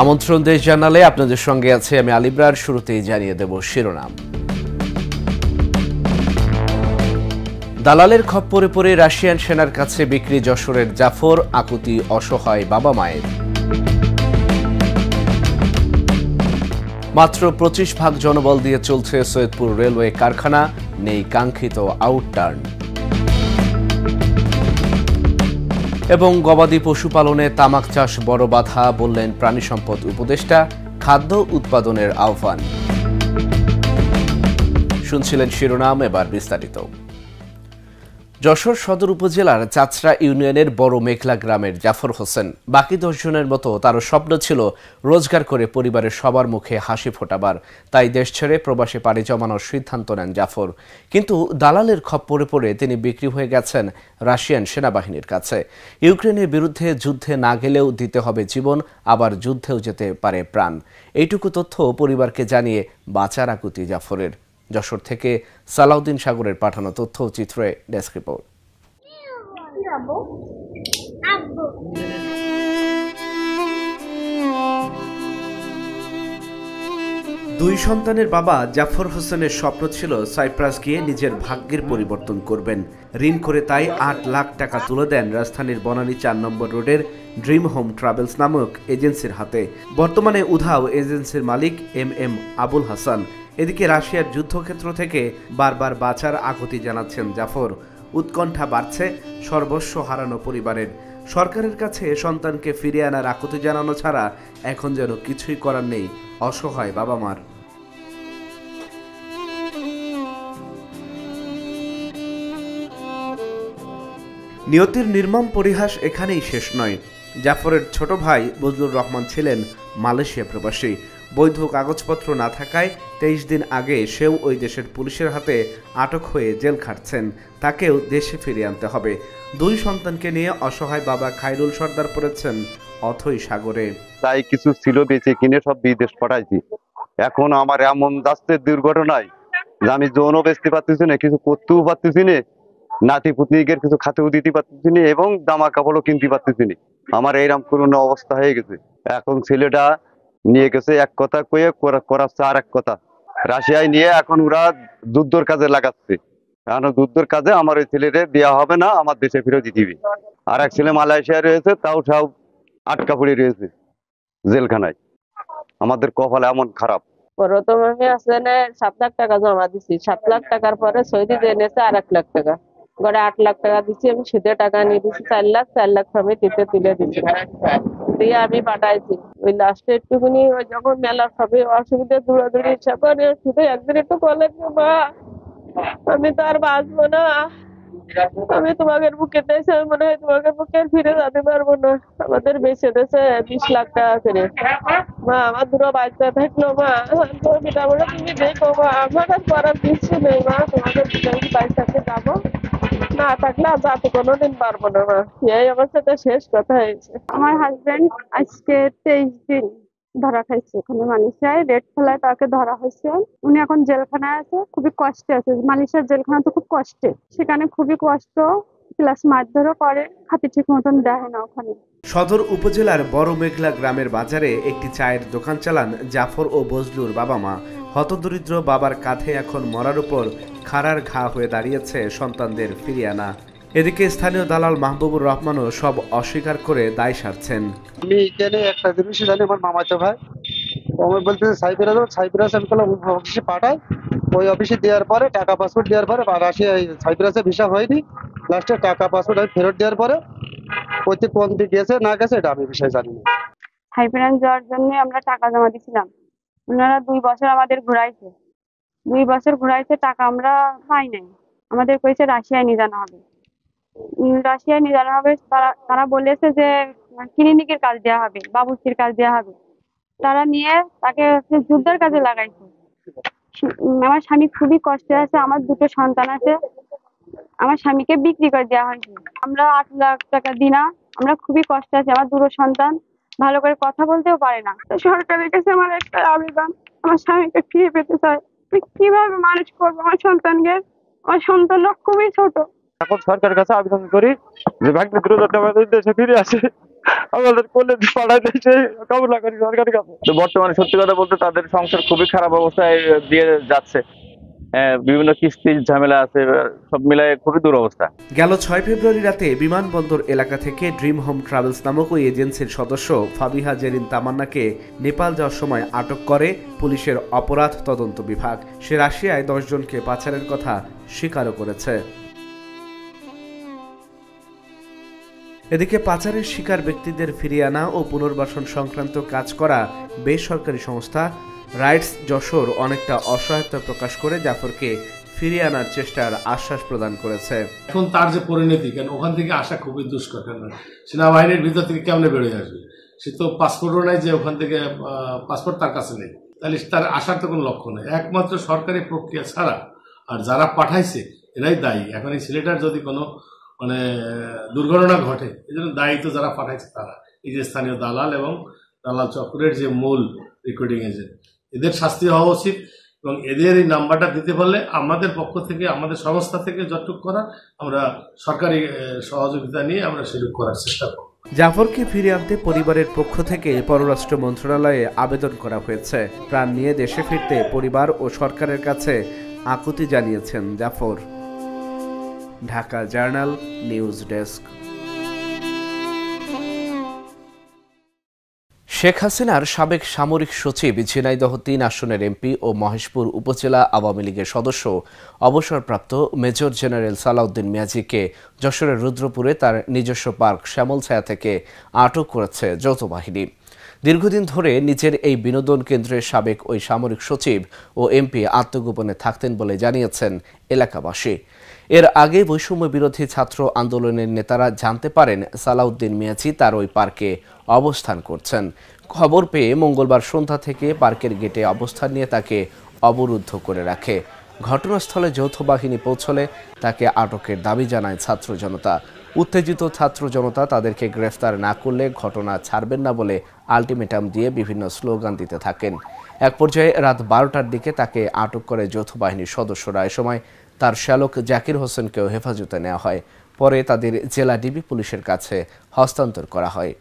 আমন্ত্রণ দেশ জানালে আপনাদের সঙ্গে আছে আমি আলিব্রার। শুরুতেই জানিয়ে দেব শিরোনাম। দালালের খপ্পরে পড়ে রাশিয়ান সেনার কাছে বিক্রি যশোরের জাফর, আকুতি অসহায় বাবা মায়ের। মাত্র 25% জনবল দিয়ে চলছে সৈয়দপুর রেলওয়ে কারখানা, নেই কাঙ্ক্ষিত আউটটার্ন। এবং গবাদি পশুপালনে তামাক চাষ বড় বাধা, বললেন প্রাণী সম্পদ উপদেষ্টা। খাদ্য উৎপাদনের আহ্বান। শুনছিলেন শিরোনাম, এবার বিস্তারিত। যশোর সদর উপজেলার চাচরা ইউনিয়নের বড় মেঘলা গ্রামের জাফর হোসেন বাকি 10 জনের মতো তারও স্বপ্ন ছিল রোজগার করে পরিবারের সবার মুখে হাসি ফোটাবার। তাই দেশ ছেড়ে প্রবাসে পাড়ি জমানোর সিদ্ধান্ত নেন জাফর। কিন্তু দালালের খপ্পরে পড়ে তিনি বিক্রি হয়ে গেছেন রাশিয়ান সেনাবাহিনীর কাছে। ইউক্রেনের বিরুদ্ধে যুদ্ধে না গেলেও দিতে হবে জীবন, আবার যুদ্ধেও যেতে পারে প্রাণ। এইটুকু তথ্য পরিবারকে জানিয়ে বাঁচার আকুতি জাফরের। যশোর থেকে সালাউদ্দিন সাগরের পাঠানো তথ্য চিত্রে ডেস্ক রিপোর্ট। দুই সন্তানের বাবা জাফর হোসেনের স্বপ্ন ছিল সাইপ্রাস গিয়ে নিজের ভাগ্যের পরিবর্তন করবেন। ঋণ করে তাই 8 লাখ টাকা তুলে দেন রাজধানীর বনানী 4 নম্বর রোডের ড্রিম হোম ট্রাভেলস নামক এজেন্সির হাতে। বর্তমানে উধাও এজেন্সির মালিক এম আবুল হাসান। এদিকে রাশিয়ার যুদ্ধক্ষেত্র থেকে বারবার বাঁচার আকুতি জানাচ্ছেন জাফর। উৎকণ্ঠা বাড়ছে সর্বস্ব হারানো পরিবারের। সরকারের কাছে সন্তানকে ফিরিয়ে আনার আকুতি জানানো ছাড়া এখন যেন কিছুই করার নেই অসহায় বাবা মার। নিয়তির নির্মম পরিহাস এখানেই শেষ নয়। জাফরের ছোট ভাই বজলুর রহমান ছিলেন মালয়েশিয়া প্রবাসী। বৈধ কাগজপত্র না থাকায় 23 দিন আগে সেও ওই দেশের পুলিশের হাতে আটক হয়ে জেল খাটছেন। তাকেও দেশে ফিরিয়ে আনতে হবে। দুই সন্তানকে নিয়ে অসহায় বাবা খায়রুল সর্দার পড়েছেন অথই সাগরে। তাই কিছু ছিল বেঁচে কিনে সব বিদেশ পাঠাইছি। এখন আমার এমন যাচ্ছে দুর্ঘটনায় যে আমি যৌনও বেচতে পারতেছি না, কিছু করতেও পারতেছি না, নাতি পুতনিকের কিছু খাতেও দিতে পারতেছি না, এবং জামা কাপড়ও কিনতে পারতেছি না। আমার এইরকম করুণ অবস্থা হয়ে গেছে। এখন ছেলেটা নিয়ে গেছে এক কথা কয়ে করাচ্ছে আর এক কথা। রাশিয়ায় নিয়ে এখন ওরা যুদ্ধর কাজে লাগাচ্ছে। কারণ যুদ্ধর কাজে আমার ওই ছেলেরে দেওয়া হবে না, আমার দেশে ফিরে দিতে। আর এক ছেলে মালয়েশিয়ায় রয়েছে, তাও সব আটকা পড়ে রয়েছে জেলখানায়। আমাদের কপাল এমন খারাপ। প্রথম আমি আসলে 7 লাখ টাকা জমা দিছি। 7 লাখ টাকার পরে সৌদি এনেছে আর 1 লাখ টাকা, গড়ে 8 লাখ টাকা দিচ্ছি। আমি সুদে টাকা নিয়ে দিচ্ছি 4 লাখ সমিতিতে তুলে দিচ্ছি, দিয়ে আমি পাঠাইছি। ওই লাস্টে একটুখানি ওই যখন মেলা সবই অসুবিধা দৌড়াদৌড়ি ইচ্ছা করে, শুধু একদিন একটু বলেন মা আমি তো আর বাঁচবো না, আমি তোমাকে বুকে দিয়েছি, মনে হয় তোমাকে বুকে ফিরে যেতে পারবো না। আমাদের বেঁচে দিয়েছে 20 লাখ টাকা করে। মা আমার দুটো বাচ্চা থাকলো, মা তুমি দেখো মা, আমার আর করার কিছু নেই মা, তোমাদের বাচ্চাকে যাবো না থাকলে আর যাতে কোনোদিন পারবো না মা। এই আমার সাথে শেষ কথা হয়েছে। আমার হাজবেন্ড আজকে 23 দিন ধরা খাইছে ওখানে মালয়েশিয়ায়, রেড খেলায় তাকে ধরা হয়েছে। উনি এখন জেলখানায় আছে, খুবই কষ্টে আছে। মালয়েশিয়ার জেলখানা তো খুব কষ্টে, সেখানে খুবই কষ্ট, প্লাস মারধরও করে, খাতি ঠিক মতন দেয় না ওখানে। সদর উপজেলার বড় মেঘলা গ্রামের বাজারে একটি চায়ের দোকান চালান জাফর ও বজলুর বাবা মা। হতদরিদ্র বাবার কাঁধে এখন মরার উপর খাড়ার ঘা হয়ে দাঁড়িয়েছে সন্তানদের ফিরিয়ে আনা। এদিকে স্থানীয় দালাল মাহবুবুর রহমানও সব অস্বীকার করে দায় সারছেন। আমি এখানে একটা জিনিস জানি, আমার মামাতো ভাই আমি বলতেছে সাইপ্রাস আমি অফিসে পাঠাই। ওই অফিসে দেওয়ার পরে টাকা পাসপোর্ট দেওয়ার পরে রাশিয়া সাইপ্রাসে ভিসা হয়নি, লাস্টে টাকা পাসপোর্ট আমি ফেরত দেওয়ার পরে ওইতে কোন দিকে গেছে না গেছে এটা আমি বিষয় জানি না। সাইপ্রাস যাওয়ার জন্য আমরা টাকা জমা দিয়েছিলাম। ওনারা 2 বছর আমাদের ঘুরাইছে, 2 বছর ঘুরাইছে, টাকা আমরা পাই নাই। আমাদের কইছে রাশিয়ায় নিয়ে যাওয়া হবে, রাশিয়ায় নিয়ে যাওয়া হবে। তারা বলেছে যে ক্লিনিকের কাজ দেওয়া হবে, বাবুর্চির কাজ দেওয়া হবে। তারা নিয়ে তাকে যুদ্ধের কাজে লাগাইছে। আমার স্বামী খুবই কষ্টে আছে, আমার 2টো সন্তান আছে, আমার স্বামীকে বিক্রি করে দেওয়া হয়েছে। আমরা 8 লাখ টাকা দিই না, আমরা খুবই কষ্টে আছি। আমার 2টো সন্তান ভালো করে কথা বলতেও পারে না। সরকারের কাছে আমার একটা আবেদন, আমার স্বামীকে ফিরে পেতে চাই। কিভাবে মানুষ করবো আমার সন্তানকে? আমার সন্তানরা খুবই ছোট। এখন সরকারের কাছে আবেদন করি যে ভাগ্য দ্রুত আমাদের দেশে ফিরে আসে। আমাদের কোলে পাঠাই দিয়েছে কামনা করি সরকারের কাছে। তো বর্তমানে সত্যি কথা বলতে তাদের সংসার খুবই খারাপ অবস্থায় দিয়ে যাচ্ছে। বিভিন্ন কিস্তির ঝামেলা আছে, সব মিলায় খুবই দুরবস্থা। গেল 6 ফেব্রুয়ারি রাতে বিমানবন্দর এলাকা থেকে ড্রিম হোম ট্রাভেলস নামক ওই এজেন্সির সদস্য ফাবিহা জেরিন তামান্নাকে নেপাল যাওয়ার সময় আটক করে পুলিশের অপরাধ তদন্ত বিভাগ। সে রাশিয়ায় 10 জনকে পাচারের কথা স্বীকারও করেছে। এদিকে পাচারের শিকার ব্যক্তিদের ফিরিয়ে আনা ও পুনর্বাসন সংক্রান্ত কাজ করা বেসরকারি সংস্থা রাইটস যশোর অনেকটা অসহায়তা প্রকাশ করে জাফরকে ফিরিয়ে আনার চেষ্টার আশ্বাস প্রদান করেছে। এখন তার যে পরিণতি, কেন ওখান থেকে আসা খুবই দুষ্কর, কেন সেনাবাহিনীর ভিতর থেকে কেমনে বেরোয় আসবে? সে তো পাসপোর্টও নাই যে ওখান থেকে পাসপোর্ট তার কাছে নেই, তাহলে তার আসার তো কোনো লক্ষ্য নেই। একমাত্র সরকারি প্রক্রিয়া ছাড়া, আর যারা পাঠাইছে এরাই দায়ী। এখন এই ছেলেটার যদি কোনো দুর্ঘটনা ঘটে, এই জন্য দায়ী তো যারা পাঠাইছে তারা, এই যে স্থানীয় দালাল এবং দালাল চক্রের যে মূল রেকর্ডিং এজেন্ট, এদের শাস্তি হওয়া উচিত। এবং এদের এই নাম্বারটা দিতে পারলে আমাদের পক্ষ থেকে, আমাদের সংস্থা থেকে যতটুকু করা, আমরা সরকারি সহযোগিতা নিয়ে আমরা সেটুকু করার চেষ্টা করব। জাফরকে ফিরিয়ে আনতে পরিবারের পক্ষ থেকে পররাষ্ট্র মন্ত্রণালয়ে আবেদন করা হয়েছে। প্রাণ নিয়ে দেশে ফিরতে পরিবার ও সরকারের কাছে আকুতি জানিয়েছেন Jafar. Dhaka journal news desk. Sheikh হাসিনার সাবেক সামরিক সচিব, ঝিনাইদহ 3 আসনের এমপি ও মহেশপুর উপজেলা আওয়ামী লীগের সদস্য অবসরপ্রাপ্ত মেজর জেনারেল সালাউদ্দিন মিয়াজিকে যশোরের রুদ্রপুরে তার নিজস্ব পার্ক শ্যামলছায়া থেকে আটক করেছে যৌথ বাহিনী। দীর্ঘদিন ধরে নিজের এই বিনোদন কেন্দ্রের সাবেক ওই সামরিক সচিব ও এমপি আত্মগোপনে থাকতেন বলে জানিয়েছেন এলাকাবাসী। এর আগে বৈষম্য বিরোধী ছাত্র আন্দোলনের নেতারা জানতে পারেন সালাউদ্দিন মিয়াজি তার ওই পার্কে অবস্থান করছেন। খবর পেয়ে মঙ্গলবার সন্ধ্যা থেকে পার্কের গেটে অবস্থান নিয়ে তাকে অবরুদ্ধ করে রাখে। ঘটনাস্থলে যৌথ বাহিনী পৌঁছলে তাকে আটকের দাবি জানায় ছাত্র জনতা। উত্তেজিত ছাত্র জনতা তাদেরকে গ্রেফতার না করলে ঘটনা ছাড়বেন না বলে আলটিমেটাম দিয়ে বিভিন্ন স্লোগান দিতে থাকেন। এক পর্যায়ে রাত 12টার দিকে তাকে আটক করে যৌথ বাহিনীর সদস্যরা। এ সময় তার শ্যালক জাকির হোসেনকেও হেফাজতে নেওয়া হয়। পরে তাদের জেলা ডিবি পুলিশের কাছে হস্তান্তর করা হয়।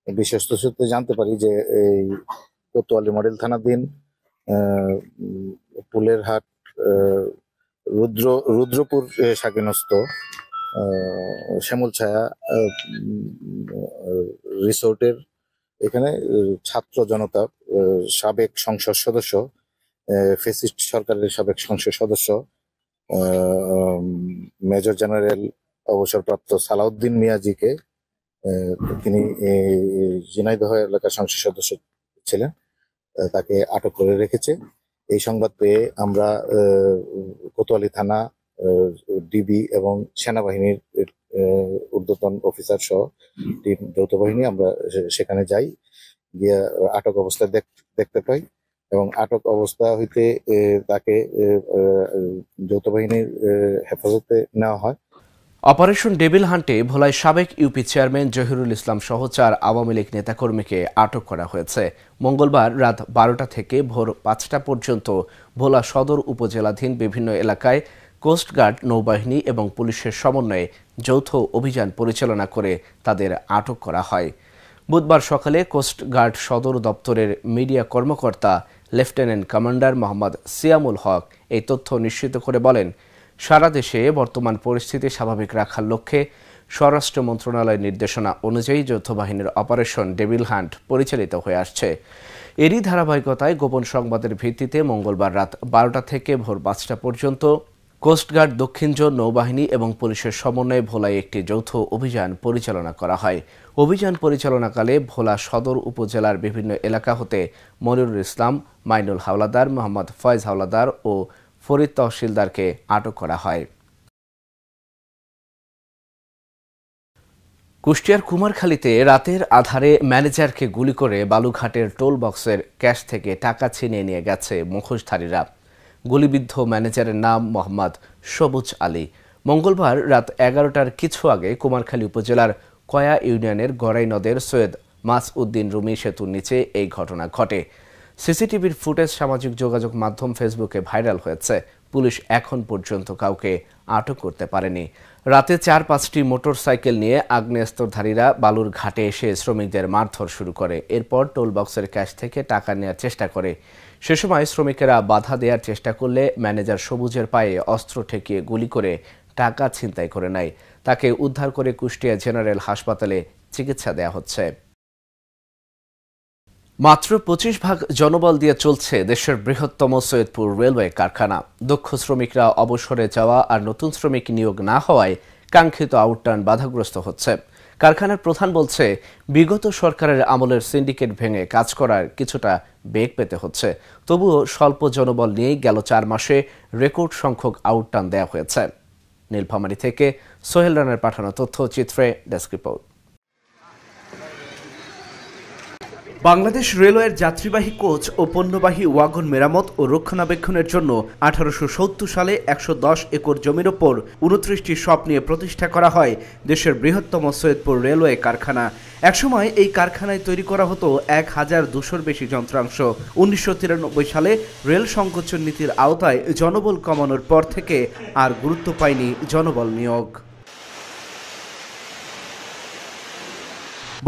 বিশ্বস্ত সূত্রে জানতে পারি যে এই কোতোয়ালি মডেল থানাধীন পুলের হাট রুদ্রপুর শাকিনস্থ শ্যামলছায়া রিসোর্টের এখানে ছাত্র জনতা, সাবেক সংসদ সদস্য, ফ্যাসিস্ট সরকারের সাবেক সংসদ সদস্য মেজর জেনারেল অবসরপ্রাপ্ত সালাউদ্দিন মিয়াজিকে, তিনি ঝিনাইদহ এলাকার সংসদ সদস্য ছিলেন, তাকে আটক করে রেখেছে। এই সংবাদ পেয়ে আমরা কোতোয়ালি থানা, ডিবি এবং সেনাবাহিনীর ঊর্ধ্বতন অফিসার সহ যৌথ বাহিনী আমরা সেখানে যাই। গিয়ে আটক অবস্থা দেখতে পাই এবং আটক অবস্থা হইতে তাকে যৌথ বাহিনীর হেফাজতে নেওয়া হয়। অপারেশন ডেভিল হান্টে ভোলায় সাবেক ইউপি চেয়ারম্যান জহিরুল ইসলাম সহ 4 আওয়ামী লীগ নেতাকর্মীকে আটক করা হয়েছে। মঙ্গলবার রাত 12টা থেকে ভোর 5টা পর্যন্ত ভোলা সদর উপজেলাধীন বিভিন্ন এলাকায় কোস্টগার্ড, নৌবাহিনী এবং পুলিশের সমন্বয়ে যৌথ অভিযান পরিচালনা করে তাদের আটক করা হয়। বুধবার সকালে কোস্টগার্ড সদর দপ্তরের মিডিয়া কর্মকর্তা লেফটেন্যান্ট কমান্ডার মোহাম্মদ সিয়ামুল হক এই তথ্য নিশ্চিত করে বলেন, সারা দেশে বর্তমান পরিস্থিতি স্বাভাবিক রাখার লক্ষ্যে স্বরাষ্ট্র মন্ত্রণালয়ের নির্দেশনা অনুযায়ী যৌথ বাহিনীর অপারেশন ডেভিল হান্ট পরিচালিত হয়ে আসছে। এরই ধারাবাহিকতায় গোপন সংবাদের ভিত্তিতে মঙ্গলবার রাত 12টা থেকে ভোর 5টা পর্যন্ত কোস্টগার্ড, দক্ষিণ জোন, নৌবাহিনী এবং পুলিশের সমন্বয়ে ভোলায় একটি যৌথ অভিযান পরিচালনা করা হয়। অভিযান পরিচালনাকালে ভোলা সদর উপজেলার বিভিন্ন এলাকা হতে মনিরুল ইসলাম, মাইনুল হাওলাদার, মোহাম্মদ ফয়েজ হাওলাদার ও ফরিদ তহসিলদারকে আটক করা হয়। কুষ্টিয়ার কুমারখালীতে রাতের আধারে ম্যানেজারকে গুলি করে বালুঘাটের টোল বক্সের ক্যাশ থেকে টাকা ছিনিয়ে নিয়ে গেছে মুখোশধারীরা। গুলিবিদ্ধ ম্যানেজারের নাম মোহাম্মদ সবুজ আলী। মঙ্গলবার রাত 11টার কিছু আগে কুমারখালী উপজেলার কয়া ইউনিয়নের গড়াই নদের সৈয়দ মাসউদ্দিন রুমি সেতুর নিচে এই ঘটনা ঘটে। সিসিটিভির ফুটেজ সামাজিক যোগাযোগ মাধ্যম ফেসবুকে ভাইরাল হয়েছে। পুলিশ এখন পর্যন্ত কাউকে আটক করতে পারেনি। রাতে 4-5টি মোটরসাইকেল নিয়ে আগ্নেয়াস্ত্রধারীরা বালুর ঘাটে এসে শ্রমিকদের মারধর শুরু করে। এরপর টোল বক্সের ক্যাশ থেকে টাকা নেওয়ার চেষ্টা করে। সে সময় শ্রমিকেরা বাধা দেওয়ার চেষ্টা করলে ম্যানেজার সবুজের পায়ে অস্ত্র ঠেকিয়ে গুলি করে টাকা ছিনতাই করে নেয়। তাকে উদ্ধার করে কুষ্টিয়া জেনারেল হাসপাতালে চিকিৎসা দেওয়া হচ্ছে। মাত্র 25 ভাগ জনবল দিয়ে চলছে দেশের বৃহত্তম সৈয়দপুর রেলওয়ে কারখানা। দক্ষ শ্রমিকরা অবসরে যাওয়া আর নতুন শ্রমিক নিয়োগ না হওয়ায় কাঙ্ক্ষিত আউটটার্ন বাধাগ্রস্ত হচ্ছে। কারখানার প্রধান বলছে, বিগত সরকারের আমলের সিন্ডিকেট ভেঙে কাজ করার কিছুটা বেগ পেতে হচ্ছে। তবুও স্বল্প জনবল নিয়েই গেল 4 মাসে রেকর্ড সংখ্যক আউটটার্ন দেওয়া হয়েছে। নীলফামারী থেকে সোহেল রানার পাঠানো তথ্যচিত্রে ডেস্ক রিপোর্ট। বাংলাদেশ রেলওয়ের যাত্রীবাহী কোচ ও পণ্যবাহী ওয়াগন মেরামত ও রক্ষণাবেক্ষণের জন্য 1870 সালে 110 একর জমির ওপর 29টি শপ নিয়ে প্রতিষ্ঠা করা হয় দেশের বৃহত্তম সৈয়দপুর রেলওয়ে কারখানা। একসময় এই কারখানায় তৈরি করা হতো 1200-র বেশি যন্ত্রাংশ। 1993 সালে রেল সংকোচন নীতির আওতায় জনবল কমানোর পর থেকে আর গুরুত্ব পায়নি জনবল নিয়োগ।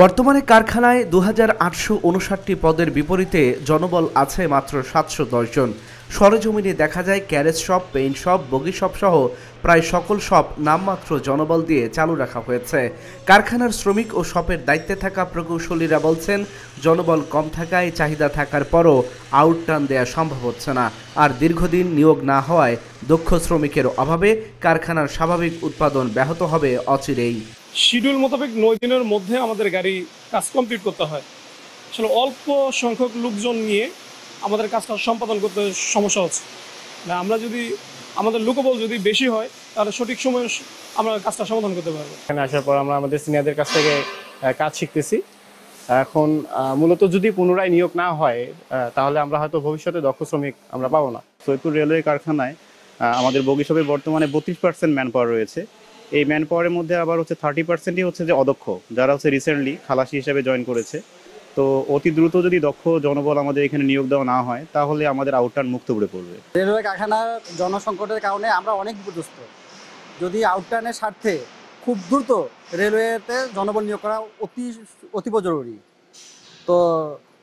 বর্তমানে কারখানায় 2859টি পদের বিপরীতে জনবল আছে মাত্র 710 জন। সরেজমিনে দেখা যায় ক্যারেজ শপ, পেইন্ট শপ, বগি শপ সহ প্রায় সকল শপ নামমাত্র জনবল দিয়ে চালু রাখা হয়েছে। কারখানার শ্রমিক ও শপের দায়িত্বে থাকা প্রকৌশলীরা বলছেন, জনবল কম থাকায় চাহিদা থাকার পরও আউটটার্ন দেওয়া সম্ভব হচ্ছে না। আর দীর্ঘদিন নিয়োগ না হওয়ায় দক্ষ শ্রমিকের অভাবে কারখানার স্বাভাবিক উৎপাদন ব্যাহত হবে অচিরেই। শিডিউল মোতাবেক 9 দিনের মধ্যে আমাদের গাড়ি কাজ কমপ্লিট করতে হয়। আসলে অল্প সংখ্যক লোকজন নিয়ে আমাদের কাজটা সম্পাদন করতে সমস্যা হচ্ছে। না, আমরা যদি আমাদের লোকবল যদি বেশি হয় তাহলে সঠিক সময়ে আমরা কাজটা সমাধান করতে পারবো। এখানে আসার পর আমরা আমাদের সিনিয়রদের কাছ থেকে কাজ শিখতেছি। এখন মূলত যদি পুনরায় নিয়োগ না হয় তাহলে আমরা হয়তো ভবিষ্যতে দক্ষ শ্রমিক আমরা পাবো না। সৈয়দপুর রেলওয়ে কারখানায় আমাদের বগি শপে বর্তমানে 32% ম্যান পাওয়ার রয়েছে। এই ম্যান পাওয়ারের মধ্যে আবার হচ্ছে 30%ই হচ্ছে যে অদক্ষ, যারা হচ্ছে রিসেন্টলি খালাসি হিসেবে জয়েন করেছে। তো অতি দ্রুত যদি দক্ষ জনবল আমাদের এখানে নিয়োগ দেওয়া না হয় তাহলে আমাদের আউটটার্ন মুক্ত পড়ে পড়বে। রেলওয়ে কারখানার জনসংকটের কারণে আমরা অনেক বিপর্যস্ত। যদি আউটটার্নের স্বার্থে খুব দ্রুত রেলওয়েতে জনবল নিয়োগ করা অতীব জরুরি। তো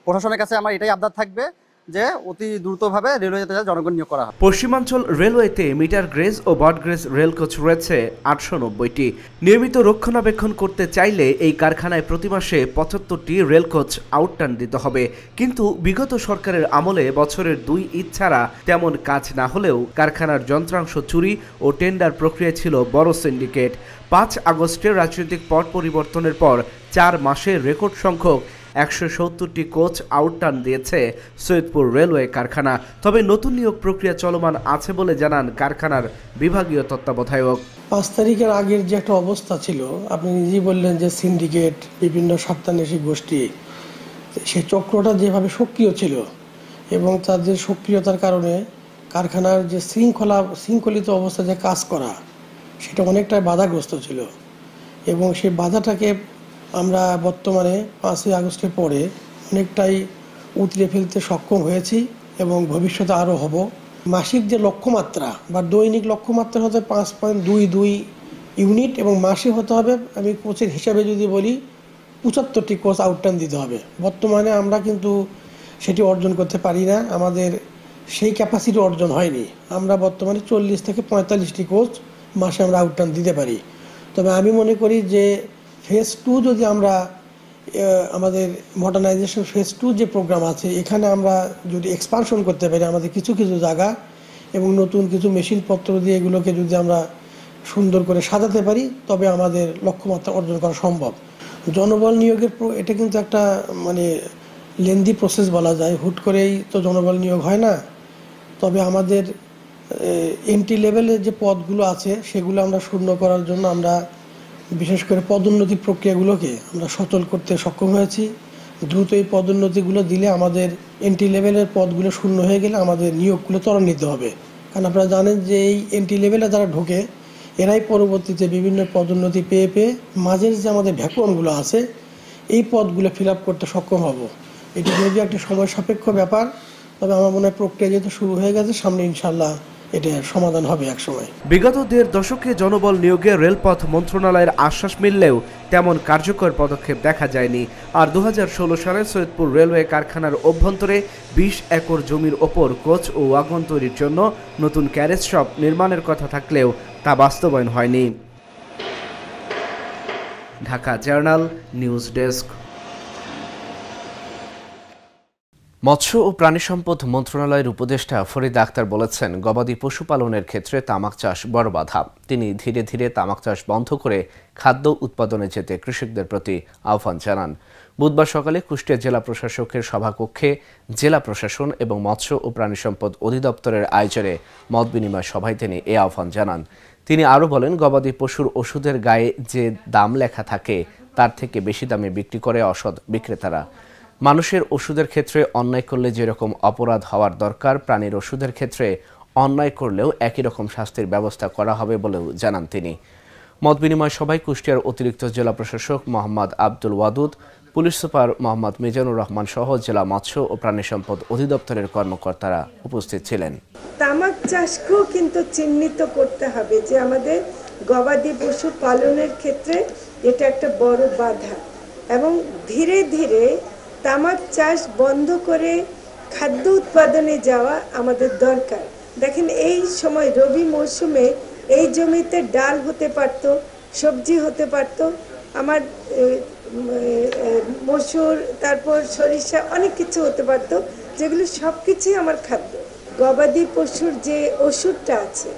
প্রশাসনের কাছে আমার এটাই আবদার থাকবে যে অতি দ্রুতভাবে রেলওয়েতে জনগণ নিয়োগ করা হয়। পশ্চিমাঞ্চল রেলওয়েতে মিটার গ্রেজ ও ব্রড গ্রেজ রেল কোচ রয়েছে 890টি। নিয়মিত রক্ষণাবেক্ষণ করতে চাইলে এই কারখানায় প্রতি মাসে 75টি রেল কোচ আউটটার্ন দিতে হবে। কিন্তু বিগত সরকারের আমলে বছরের 2 ঈদ ছাড়া তেমন কাজ না হলেও কারখানার যন্ত্রাংশ চুরি ও টেন্ডার প্রক্রিয়া ছিল বড় সিন্ডিকেট। 5 আগস্টের রাজনৈতিক পট পরিবর্তনের পর 4 মাসে রেকর্ড সংখ্যক 170টি কোচ আউটটার্ন দিয়েছে সৈয়দপুর রেলওয়ে কারখানা। তবে নতুন নিয়োগ প্রক্রিয়া চলমান আছে বলে জানান কারখানার বিভাগীয় তত্ত্বাবধায়ক। 5 তারিখের আগের যে একটা অবস্থা ছিল, আপনি নিজেই বললেন যে সিন্ডিকেট, বিভিন্ন স্বার্থান্বেষী গোষ্ঠী, সেই চক্রটা যেভাবে সক্রিয় ছিল এবং তাদের সক্রিয়তার কারণে কারখানার যে শৃঙ্খলিত অবস্থা যে কাজ করা, সেটা অনেকটাই বাধাগ্রস্ত ছিল। এবং সেই বাধাটাকে আমরা বর্তমানে 5ই আগস্টের পরে অনেকটাই উতরে ফেলতে সক্ষম হয়েছি এবং ভবিষ্যতে আরও হব। মাসিক যে লক্ষ্যমাত্রা বা দৈনিক লক্ষ্যমাত্রা হতে 5.22 ইউনিট এবং মাসে হতে হবে, আমি কোচের হিসাবে যদি বলি 75টি কোচ আউটটার্ন দিতে হবে। বর্তমানে আমরা কিন্তু সেটি অর্জন করতে পারি না, আমাদের সেই ক্যাপাসিটি অর্জন হয়নি। আমরা বর্তমানে 40 থেকে 45টি কোচ মাসে আমরা আউটটার্ন দিতে পারি। তবে আমি মনে করি যে ফেজ 2 যদি আমরা আমাদের মডার্নাইজেশন ফেজ 2 যে প্রোগ্রাম আছে, এখানে আমরা যদি এক্সপানশন করতে পারি আমাদের কিছু কিছু জায়গা এবং নতুন কিছু মেশিনপত্র দিয়ে এগুলোকে যদি আমরা সুন্দর করে সাজাতে পারি, তবে আমাদের লক্ষ্যমাত্রা অর্জন করা সম্ভব। জনবল নিয়োগের এটা কিন্তু একটা লেন্দি প্রসেস বলা যায়, হুট করেই তো জনবল নিয়োগ হয় না। তবে আমাদের এন্ট্রি লেভেলের যে পদগুলো আছে সেগুলো আমরা শূন্য করার জন্য আমরা বিশেষ করে পদোন্নতি প্রক্রিয়াগুলোকে আমরা সচল করতে সক্ষম হয়েছি। দ্রুত এই পদোন্নতিগুলো দিলে আমাদের এন্ট্রি লেভেলের পদগুলো শূন্য হয়ে গেলে আমাদের নিয়োগগুলো ত্বরান্বিত হবে। কারণ আপনারা জানেন যে এই এন্ট্রি লেভেলে যারা ঢোকে এরাই পরবর্তীতে বিভিন্ন পদোন্নতি পেয়ে মাঝের যে আমাদের ভ্যাকুয়ামগুলো আছে এই পদগুলো ফিল আপ করতে সক্ষম হব। এটি যদিও একটা সময় সাপেক্ষ ব্যাপার, তবে আমার মনে হয় প্রক্রিয়া যেহেতু শুরু হয়ে গেছে, সামনে ইনশাল্লাহ এটা সমাধান হবে একসময়। বিগত 1.5 দশকে জনবল নিয়োগে রেলপথ মন্ত্রণালয়ের আশ্বাস মিললেও তেমন কার্যকর পদক্ষেপ দেখা যায়নি। আর 2016 সালে সৈয়দপুর রেলওয়ে কারখানার অভ্যন্তরে 20 একর জমির ওপর কোচ ও ওয়াগন তৈরির জন্য নতুন ক্যারেজ শপ নির্মাণের কথা থাকলেও তা বাস্তবায়ন হয়নি। Dhaka journal news desk. মৎস্য ও প্রাণী সম্পদ মন্ত্রণালয়ের উপদেষ্টা ফরিদ আক্তার বলেছেন, গবাদি পশুপালনের ক্ষেত্রে তামাক চাষ বড় বাধা। তিনি ধীরে ধীরে তামাক চাষ বন্ধ করে খাদ্য উৎপাদনে যেতে কৃষকদের প্রতি আহ্বান জানান। বুধবার সকালে কুষ্টিয়া জেলা প্রশাসকের সভাকক্ষে জেলা প্রশাসন এবং মৎস্য ও প্রাণী সম্পদ অধিদপ্তরের আয়োজনে মত বিনিময় সভায় তিনি এ আহ্বান জানান। তিনি আরও বলেন, গবাদি পশুর ওষুধের গায়ে যে দাম লেখা থাকে তার থেকে বেশি দামে বিক্রি করে অসৎ বিক্রেতারা। মানুষের ওষুধের ক্ষেত্রে অন্যায় করলে যেরকম অপরাধ হওয়ার দরকার, প্রাণীর ওষুধের ক্ষেত্রে অন্যায় করলেও একই রকম শাস্তির ব্যবস্থা করা হবে বলেও জানান তিনি। মত বিনিময় সভায় কুষ্টিয়ার অতিরিক্ত জেলা প্রশাসক মোহাম্মদ আব্দুল ওয়াদুদ, পুলিশ সুপার মোহাম্মদ মিজানুর রহমান সহ জেলা মৎস্য ও প্রাণী সম্পদ অধিদপ্তরের কর্মকর্তারা উপস্থিত ছিলেন। তামাক চাষকেও কিন্তু চিহ্নিত করতে হবে যে আমাদের গবাদি পশু পালনের ক্ষেত্রে এটা একটা বড় বাধা, এবং ধীরে ধীরে তামাক চাষ বন্ধ করে খাদ্য উৎপাদনে যাওয়া আমাদের দরকার। দেখেন, এই সময় রবি মৌসুমে এই জমিতে ডাল হতে পারত, সবজি হতে পারত, আমার মসুর, তারপর সরিষা, অনেক কিছু হতে পারত, যেগুলো সব কিছুই আমার খাদ্য। গবাদি পশুর যে ওষুধটা আছে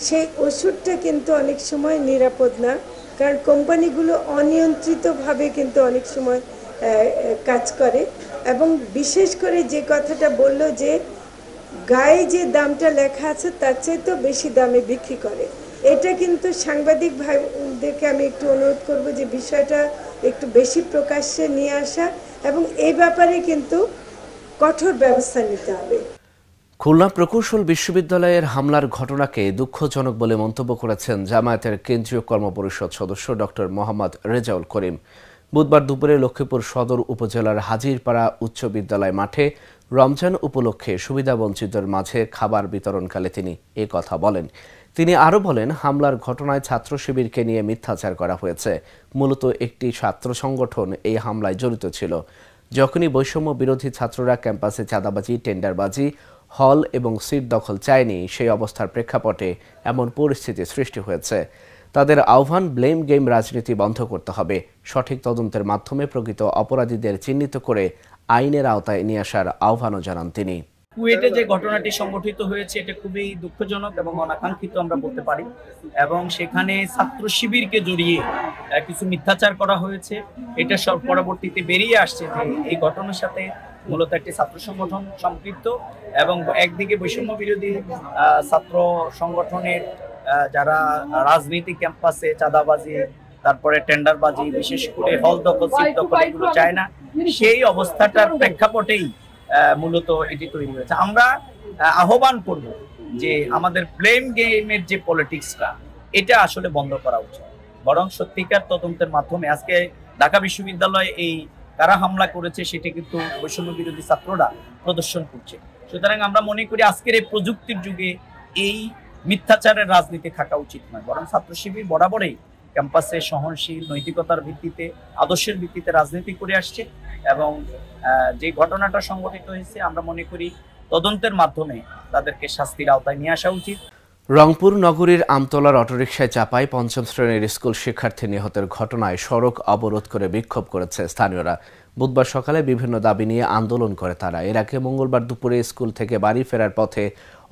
সেই ওষুধটা কিন্তু অনেক সময় নিরাপদ না, কারণ কোম্পানিগুলো অনিয়ন্ত্রিতভাবে কিন্তু অনেক সময় কাজ করে। এবং বিশেষ করে যে কথাটা বললো যে গায়ে যে দামটা লেখা আছে তার চেয়ে তো বেশি দামে বিক্রি করে, এটা কিন্তু সাংবাদিক ভাইদেরকে আমি একটু অনুরোধ করব যে বিষয়টা একটু বেশি প্রকাশ্যে নিয়ে আসা এবং এই ব্যাপারে কিন্তু কঠোর ব্যবস্থা নিতে হবে। খুলনা প্রকৌশল বিশ্ববিদ্যালয়ের হামলার ঘটনাকে দুঃখজনক বলে মন্তব্য করেছেন জামায়াতের কেন্দ্রীয় কর্মপরিষদ সদস্য ডক্টর মোহাম্মদ রেজাউল করিম। বুধবার দুপুরে লক্ষ্মীপুর সদর উপজেলার হাজিরপাড়া উচ্চ বিদ্যালয় মাঠে রমজান উপলক্ষে সুবিধাবঞ্চিতদের মাঝে খাবার বিতরণকালে তিনি এ কথা বলেন। তিনি আরও বলেন, হামলার ঘটনায় ছাত্র শিবিরকে নিয়ে মিথ্যাচার করা হয়েছে। মূলত একটি ছাত্র সংগঠন এই হামলায় জড়িত ছিল। যখনই বৈষম্য বিরোধী ছাত্ররা ক্যাম্পাসে চাঁদাবাজি, টেন্ডারবাজি, হল এবং সিট দখল চায়নি, সেই অবস্থার প্রেক্ষাপটে এমন পরিস্থিতি সৃষ্টি হয়েছে। তাদের আহ্বান, ব্লেম গেম রাজনীতি বন্ধ করতে হবে। সঠিক তদন্তের মাধ্যমে প্রকৃত অপরাধীদের চিহ্নিত করে আইনের আওতায় নিয়ে আসার আহ্বানও জানান তিনি। কুয়েটে যে ঘটনাটি সংঘটিত হয়েছে এটা খুবই দুঃখজনক এবং অনাকাঙ্ক্ষিত আমরা বলতে পারি, এবং সেখানে ছাত্র শিবিরকে জড়িয়ে কিছু মিথ্যাচার করা হয়েছে। এটা সব পরবর্তীতে বেরিয়ে আসছে যে এই ঘটনার সাথে মূলত একটি ছাত্র সংগঠন সম্পৃক্ত, এবং একদিকে বৈষম্য বিরোধী ছাত্র সংগঠনের যারা রাজনীতি ক্যাম্পাসে চাঁদাবাজি, তারপরে টেন্ডারবাজি, বিশেষ করে হল দখল, সিট দখল এগুলো চায় না, সেই অবস্থাটার প্রেক্ষাপটেই মূলত এটি তৈরি হয়েছে। আমরা আহ্বান করব যে আমাদের ব্লেম গেমের যে পলিটিক্সটা এটা আসলে বন্ধ করা উচিত, বরং সত্যিকার তদন্তের মাধ্যমে আজকে ঢাকা বিশ্ববিদ্যালয়ে এই কারা হামলা করেছে সেটা কিন্তু বৈষম্য বিরোধী ছাত্ররা প্রদর্শন করছে। সুতরাং আমরা মনে করি আজকের এই প্রযুক্তির যুগে এই মিথ্যাচারের রাজনীতি থাকা উচিত নয়, বরং ছাত্র শিবির বরাবরই ক্যাম্পাসে সহনশীল, নৈতিকতার ভিত্তিতে, আদর্শের ভিত্তিতে রাজনীতি করে আসছে, এবং যে ঘটনাটা সংঘটিত হয়েছে আমরা মনে করি তদন্তের মাধ্যমে তাদেরকে শাস্তির আওতায় নিয়ে আসা উচিত। রংপুর নগরীর আমতলার অটোরিকশায় চাপায় ৫ম শ্রেণীর স্কুল শিক্ষার্থী নিহতের ঘটনায় সড়ক অবরোধ করে বিক্ষোভ করেছে স্থানীয়রা। বুধবার সকালে বিভিন্ন দাবি নিয়ে আন্দোলন করে তারা। এর আগে মঙ্গলবার দুপুরে স্কুল থেকে বাড়ি ফেরার পথে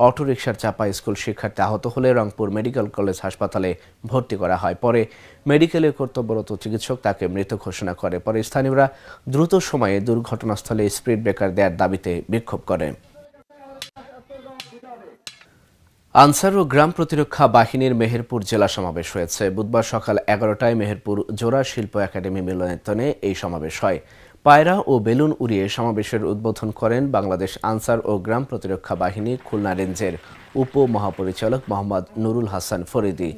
অটোরিকশার চাপায় স্কুল শিক্ষার্থী আহত হলে রংপুর মেডিকেল কলেজ হাসপাতালে ভর্তি করা হয়। পরে মেডিকেলে কর্তব্যরত চিকিৎসক তাকে মৃত ঘোষণা করে। পরে স্থানীয়রা দ্রুত সময়ে দুর্ঘটনাস্থলে স্পিড ব্রেকার দেওয়ার দাবিতে বিক্ষোভ করে। আনসার ও গ্রাম প্রতিরক্ষা বাহিনীর মেহেরপুর জেলা সমাবেশ হয়েছে। বুধবার সকাল 11টায় মেহেরপুর জোড়া শিল্প একাডেমি মিলনায়তনে এই সমাবেশ হয়। পায়রা ও বেলুন উড়িয়ে সমাবেশের উদ্বোধন করেন বাংলাদেশ আনসার ও গ্রাম প্রতিরক্ষা বাহিনী খুলনা রেঞ্জের উপ মহাপরিচালক মোহাম্মদ নুরুল হাসান ফরিদি।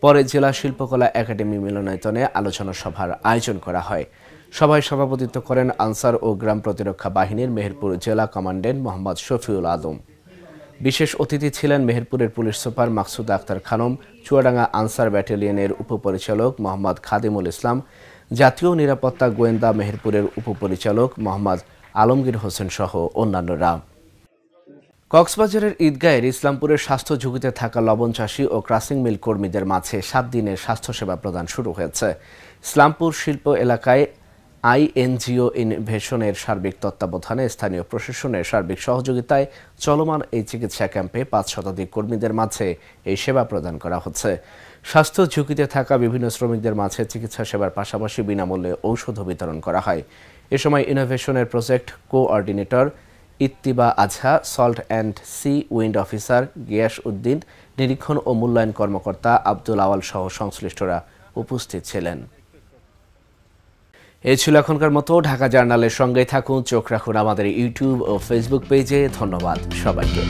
পরে জেলা শিল্পকলা একাডেমি মিলনায়তনে আলোচনা সভার আয়োজন করা হয়। সভায় সভাপতিত্ব করেন আনসার ও গ্রাম প্রতিরক্ষা বাহিনীর মেহেরপুর জেলা কমান্ড্যান্ট মোহাম্মদ শফিউল আদম। বিশেষ অতিথি ছিলেন মেহেরপুরের পুলিশ সুপার মাকসুদা আক্তার খানম, চুয়াডাঙ্গা আনসার ব্যাটালিয়নের উপপরিচালক মোহাম্মদ খাদিমুল ইসলাম, জাতীয় নিরাপত্তা গোয়েন্দা মেহেরপুরের উপপরিচালক মোহাম্মদ আলমগীর হোসেন সহ অন্যান্যরা। কক্সবাজারের ঈদগাহের ইসলামপুরের স্বাস্থ্য ঝুঁকিতে থাকা লবণ চাষী ও ক্রাসিং মিল কর্মীদের মাঝে 7 দিনের স্বাস্থ্যসেবা প্রদান শুরু হয়েছে। ইসলামপুর শিল্প এলাকায় আইএনজিও ইনভেশনের সার্বিক তত্ত্বাবধানে স্থানীয় প্রশাসনের সার্বিক সহযোগিতায় চলমান এই চিকিৎসা ক্যাম্পে 5 শতাধিক কর্মীদের মাঝে এই সেবা প্রদান করা হচ্ছে। স্বাস্থ্য ঝুঁকিতে থাকা বিভিন্ন শ্রমিকদের মাঝে চিকিৎসা সেবার পাশাপাশি বিনামূল্যে ঔষধ বিতরণ করা হয়। এ সময় ইনোভেশনের project coordinator Ittiba Azha, salt and sea wind officer Gias Uddin, নিরীক্ষণ ও মূল্যায়ন কর্মকর্তা আব্দুল আওয়াল সহ সংশ্লিষ্টরা উপস্থিত ছিলেন। এই ছিল এখনকার মতো। ঢাকা জার্নালের সঙ্গেই থাকুন, চোখ রাখুন আমাদের ইউটিউব ও ফেসবুক পেজে। ধন্যবাদ সবাইকে।